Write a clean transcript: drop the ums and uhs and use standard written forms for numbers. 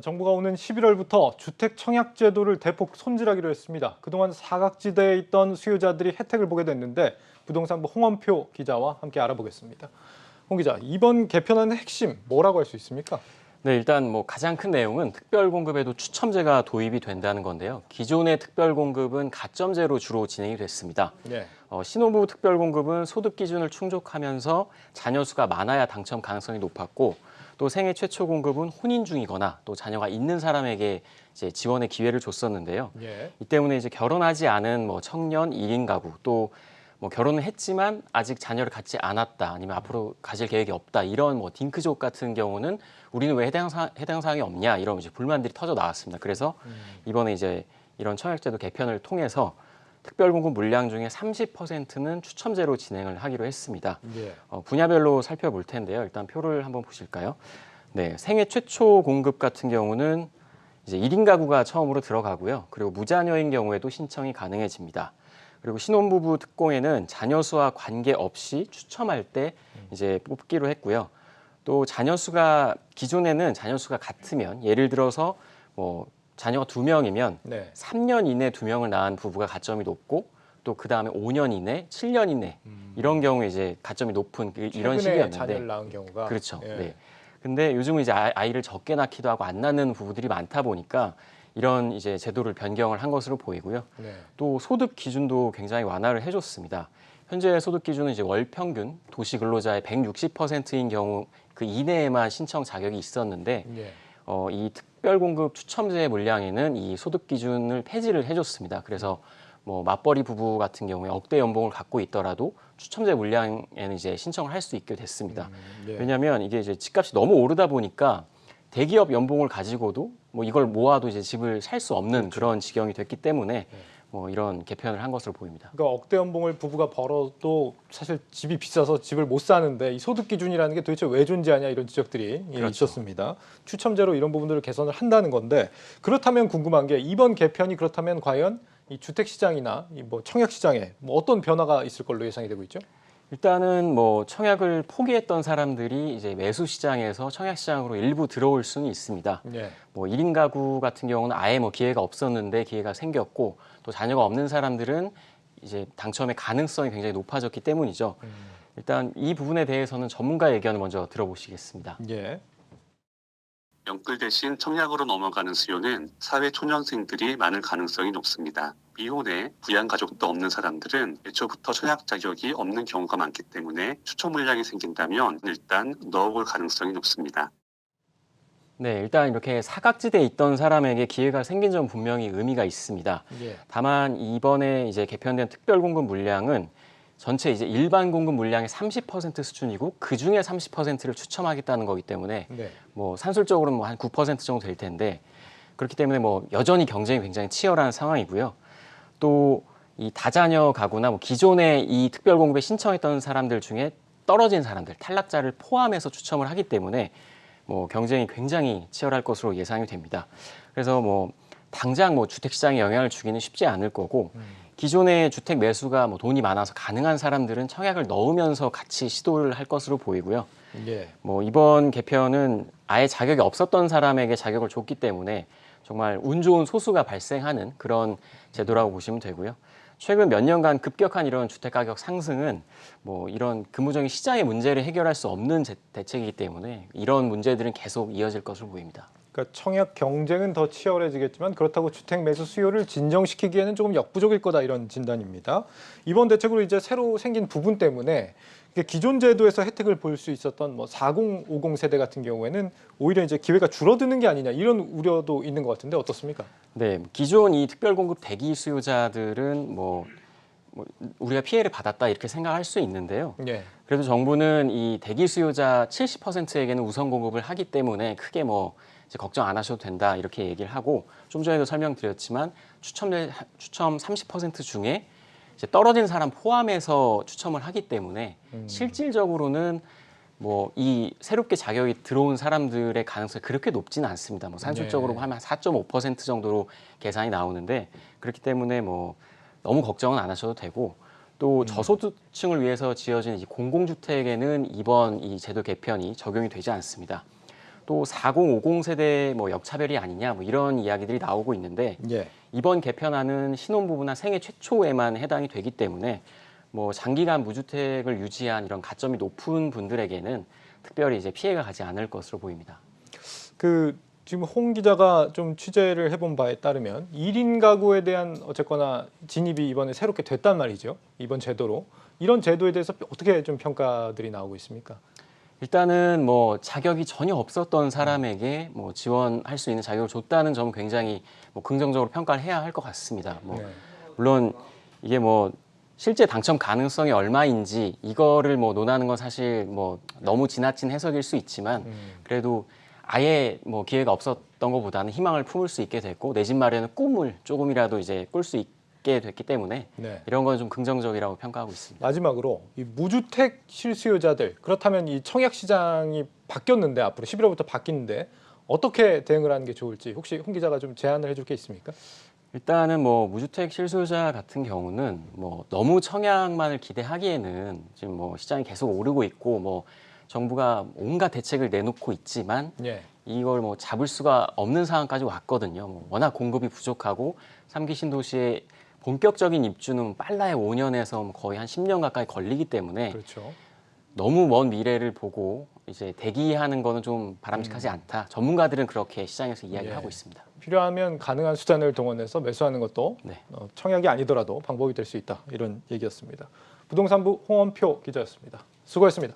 정부가 오는 11월부터 주택 청약 제도를 대폭 손질하기로 했습니다. 그동안 사각지대에 있던 수요자들이 혜택을 보게 됐는데 부동산부 홍원표 기자와 함께 알아보겠습니다. 홍 기자, 이번 개편안의 핵심 뭐라고 할 수 있습니까? 네, 일단 가장 큰 내용은 특별공급에도 추첨제가 도입이 된다는 건데요. 기존의 특별공급은 가점제로 주로 진행이 됐습니다. 네. 신혼부부 특별공급은 소득 기준을 충족하면서 자녀 수가 많아야 당첨 가능성이 높았고, 또 생애 최초 공급은 혼인 중이거나 또 자녀가 있는 사람에게 이제 지원의 기회를 줬었는데요. 예. 이 때문에 이제 결혼하지 않은 청년 1인 가구 또 결혼을 했지만 아직 자녀를 갖지 않았다 아니면 앞으로 가질 계획이 없다 이런 딩크족 같은 경우는 우리는 왜 해당 사항이 없냐 이런 이제 불만들이 터져 나왔습니다. 그래서 이번에 이제 이런 청약제도 개편을 통해서 특별공급 물량 중에 30%는 추첨제로 진행을 하기로 했습니다. 예. 분야별로 살펴볼 텐데요. 일단 표를 한번 보실까요? 네, 생애 최초 공급 같은 경우는 이제 1인 가구가 처음으로 들어가고요. 그리고 무자녀인 경우에도 신청이 가능해집니다. 그리고 신혼부부 특공에는 자녀 수와 관계없이 추첨할 때 이제 뽑기로 했고요. 또 자녀 수가 기존에는 자녀 수가 같으면 예를 들어서 자녀가 2명이면 네. 3년 이내 2명을 낳은 부부가 가점이 높고 또 그다음에 5년 이내, 7년 이내 이런 경우에 이제 가점이 높은 이런 최근에 식이었는데 자녀를 낳은 경우가 그렇죠. 예. 네. 근데 요즘은 이제 아이를 적게 낳기도 하고 안 낳는 부부들이 많다 보니까 이런 이제 제도를 변경을 한 것으로 보이고요. 네. 또 소득 기준도 굉장히 완화를 해줬습니다. 현재 소득 기준은 이제 월 평균 도시 근로자의 160%인 경우 그 이내에만 신청 자격이 있었는데 예. 이 특별공급 추첨제 물량에는 이 소득 기준을 폐지를 해줬습니다. 그래서 맞벌이 부부 같은 경우에 억대 연봉을 갖고 있더라도 추첨제 물량에는 이제 신청을 할 수 있게 됐습니다. 예. 왜냐하면 이게 이제 집값이 너무 오르다 보니까 대기업 연봉을 가지고도 이걸 모아도 이제 집을 살 수 없는 그런 지경이 됐기 때문에 이런 개편을 한 것으로 보입니다. 그러니까 억대 연봉을 부부가 벌어도 사실 집이 비싸서 집을 못 사는데 이 소득 기준이라는 게 도대체 왜 존재하냐 이런 지적들이 그렇죠. 있었습니다. 추첨제로 이런 부분들을 개선을 한다는 건데 그렇다면 궁금한 게 이번 개편이 그렇다면 과연 이 주택 시장이나 이 청약 시장에 어떤 변화가 있을 걸로 예상이 되고 있죠? 일단은 청약을 포기했던 사람들이 이제 매수 시장에서 청약 시장으로 일부 들어올 수는 있습니다. 네. 1인 가구 같은 경우는 아예 기회가 없었는데 기회가 생겼고 또 자녀가 없는 사람들은 이제 당첨의 가능성이 굉장히 높아졌기 때문이죠. 일단 이 부분에 대해서는 전문가의 의견을 먼저 들어보시겠습니다. 예. 연끌 대신 청약으로 넘어가는 수요는 사회 초년생들이 많을 가능성이 높습니다. 미혼에 부양 가족도 없는 사람들은 애초부터 청약 자격이 없는 경우가 많기 때문에 추첨 물량이 생긴다면 일단 넣어볼 가능성이 높습니다. 네, 일단 이렇게 사각지대에 있던 사람에게 기회가 생긴 점 분명히 의미가 있습니다. 예. 다만 이번에 이제 개편된 특별공급 물량은 전체 이제 일반 공급 물량의 30% 수준이고 그 중에 30%를 추첨하겠다는 거기 때문에 네. 산술적으로는 한 9% 정도 될 텐데 그렇기 때문에 여전히 경쟁이 굉장히 치열한 상황이고요. 또 이 다자녀 가구나 기존에 이 특별공급에 신청했던 사람들 중에 떨어진 사람들, 탈락자를 포함해서 추첨을 하기 때문에 경쟁이 굉장히 치열할 것으로 예상이 됩니다. 그래서 당장 주택 시장에 영향을 주기는 쉽지 않을 거고 기존의 주택 매수가 돈이 많아서 가능한 사람들은 청약을 넣으면서 같이 시도를 할 것으로 보이고요. 예. 이번 개편은 아예 자격이 없었던 사람에게 자격을 줬기 때문에 정말 운 좋은 소수가 발생하는 그런 제도라고 보시면 되고요. 최근 몇 년간 급격한 이런 주택 가격 상승은 이런 근본적인 시장의 문제를 해결할 수 없는 대책이기 때문에 이런 문제들은 계속 이어질 것으로 보입니다. 그러니까 청약 경쟁은 더 치열해지겠지만 그렇다고 주택 매수 수요를 진정시키기에는 조금 역부족일 거다 이런 진단입니다. 이번 대책으로 이제 새로 생긴 부분 때문에 기존 제도에서 혜택을 볼 수 있었던 40, 50 세대 같은 경우에는 오히려 이제 기회가 줄어드는 게 아니냐 이런 우려도 있는 것 같은데 어떻습니까? 네, 기존 이 특별공급 대기 수요자들은 우리가 피해를 받았다 이렇게 생각할 수 있는데요. 예. 그래도 정부는 이 대기 수요자 70%에게는 우선 공급을 하기 때문에 크게 이제 걱정 안 하셔도 된다 이렇게 얘기를 하고 좀 전에도 설명드렸지만 추첨 30% 중에 이제 떨어진 사람 포함해서 추첨을 하기 때문에 실질적으로는 이 새롭게 자격이 들어온 사람들의 가능성이 그렇게 높지는 않습니다. 산술적으로 네. 하면 4.5% 정도로 계산이 나오는데 그렇기 때문에 너무 걱정은 안 하셔도 되고 또 저소득층을 위해서 지어진 이 공공주택에는 이번 이 제도 개편이 적용이 되지 않습니다. 또 4050 세대 뭐 역차별이 아니냐 뭐 이런 이야기들이 나오고 있는데 예. 이번 개편안은 신혼부부나 생애 최초에만 해당이 되기 때문에 뭐 장기간 무주택을 유지한 이런 가점이 높은 분들에게는 특별히 이제 피해가 가지 않을 것으로 보입니다. 그 지금 홍 기자가 좀 취재를 해본 바에 따르면 1인 가구에 대한 어쨌거나 진입이 이번에 새롭게 됐단 말이죠. 이번 제도로. 이런 제도에 대해서 어떻게 좀 평가들이 나오고 있습니까? 일단은 뭐 자격이 전혀 없었던 사람에게 뭐 지원할 수 있는 자격을 줬다는 점은 굉장히 뭐 긍정적으로 평가를 해야 할 것 같습니다. 뭐 네. 물론 이게 뭐 실제 당첨 가능성이 얼마인지 이거를 뭐 논하는 건 사실 뭐 너무 지나친 해석일 수 있지만 그래도 아예 뭐 기회가 없었던 것보다는 희망을 품을 수 있게 됐고 내 집 마련의 꿈을 조금이라도 이제 꿀 수 있게 됐기 때문에 네. 이런 건 좀 긍정적이라고 평가하고 있습니다. 마지막으로 이 무주택 실수요자들 그렇다면 이 청약 시장이 바뀌었는데 앞으로 11월부터 바뀌는데 어떻게 대응을 하는 게 좋을지 혹시 홍 기자가 좀 제안을 해줄 게 있습니까? 일단은 뭐 무주택 실수요자 같은 경우는 뭐 너무 청약만을 기대하기에는 지금 뭐 시장이 계속 오르고 있고 뭐 정부가 온갖 대책을 내놓고 있지만 예. 이걸 뭐 잡을 수가 없는 상황까지 왔거든요. 뭐 워낙 공급이 부족하고 3기 신도시의 본격적인 입주는 빨라야 5년에서 거의 한 10년 가까이 걸리기 때문에 그렇죠. 너무 먼 미래를 보고 이제 대기하는 거는 좀 바람직하지 않다. 전문가들은 그렇게 시장에서 이야기를 예. 하고 있습니다. 필요하면 가능한 수단을 동원해서 매수하는 것도 네. 청약이 아니더라도 방법이 될 수 있다. 이런 얘기였습니다. 부동산부 홍원표 기자였습니다. 수고했습니다.